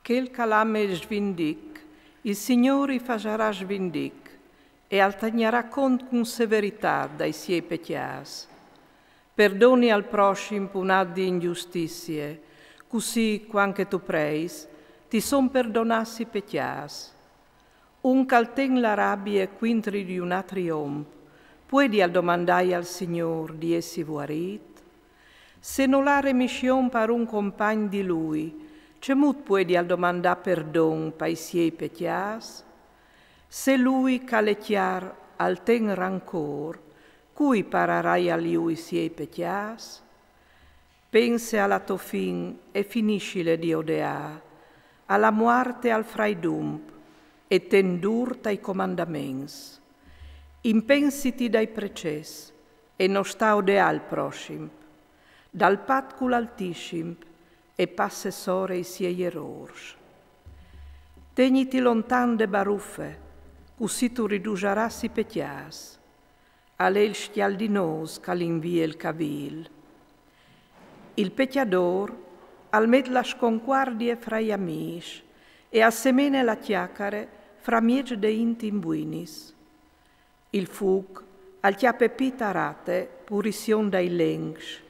Quel calame svindic, il Signore farà svindic e altagnerà conto con severità dai suoi peccato. Perdoni al prossimo punat di ingiustizie, così quanche tu preis, ti son perdonassi peccato. Un calten la rabbia e quintri di un trionfo, puoi al domandai al Signor di essi guarit? Se non la remission per un compagno di lui, cemut puoi al domandà perdon per i suoi peccato? Se lui calecchiar al ten rancor, cui pararai a lui i suoi peccato? Pensa alla tua fin e finiscile di odiare, alla morte al fraidump, e tendurta i comandamenti. Impensiti dai preces, e non sta odiare il prossimo, dal patcul altissim, e passessore i suoi errori. Tegniti lontan de baruffe, così tu riducerassi i peccato. A lei il schialdinos c'all'invia il cavil. Il pecchiador al met la sconquardie fra gli amici e a semene la chiacchiere fra miege de intim buinis. Il fug al chiappepita rate purision dai lengs,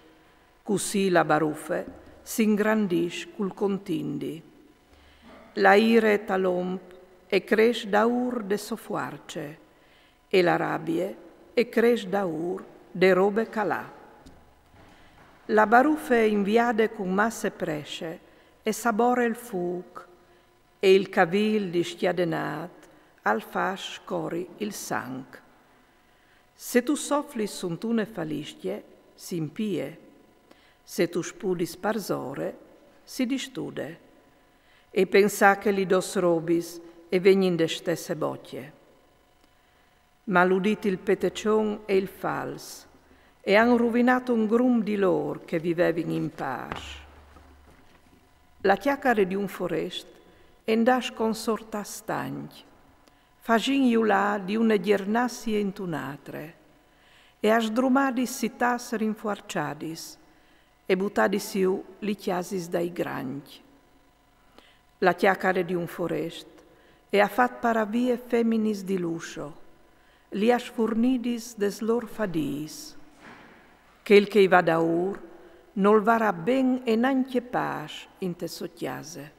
così la baruffe s'ingrandisce col contindi. La ire talomp e cresce da ur de soffuarce, e la rabbia e cresce da ur de robe calà. La baruffe inviade con masse presce e sabore il fug, e il cavil di schiadenat al fas scori il sang. Se tu soffli sunt une falistie, si impie. Se tu spudi sparzore, si distude. E pensa che li dos robis e vegnin de stesse bocce. Ma l'udit il petecion e il fals, e han rovinato un grum di lor che vivevin in pace. La chiacchiere di un forest endas consorta stagn, facin iulà di una giernassie intunatre, e a sdrumadis sitas rinfuarciadis, e buttadis iu li chiasis dai granchi. La chiacchiere di un forest e ha fat paravie feminis di luscio, li ha sfurnidis des lor fadis. Quel che va da ur, non varà ben e nanche pace in te sottiase.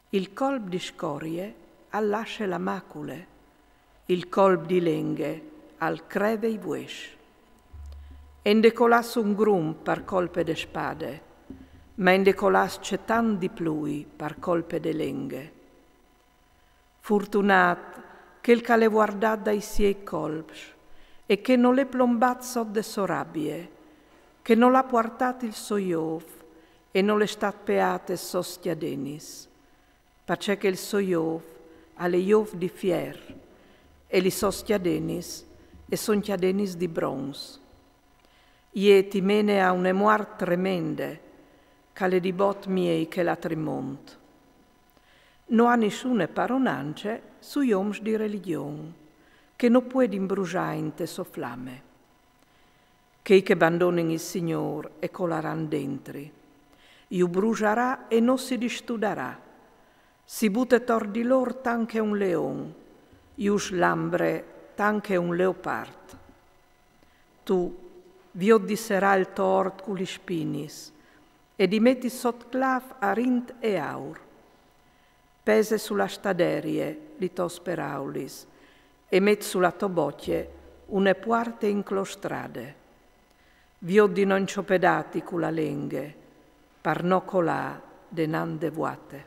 Il colp di scorie allasce la macule, il colp di lenghe al creve i vues. Endecolas un grum par colpe de spade, ma endecolas c'è tan di plui par colpe de lenghe. Fortunat quel che le guardat dai suoi colps e che non le plombat sot de sorabbie, che non l'ha portat il soiov e non le stat peate sostiadenis, perché che il soiov ha le iov di fier e li sostiadenis e son chiadenis di bronz. Ieti mene a une muar tremende, che di bot miei che la trimont. Non ha nessune paronance sui oms di religion, che non può imbrugiare in te sofflame. Che abbandonen il Signor e colaran dentri. Iu bruciarà e non si distudarà. Si bute tor di lor tanche un leon, iu slambre tanche un leopard. Tu vi oddisserà il tort culi spinis, e di metti sot clav a rint e aur. Pese sulla staderie li tos peraulis, e met sulla to bocche une puarte inclostrade. Vi oddi non ciopedati cula lenghe, par no colà de nan devuate.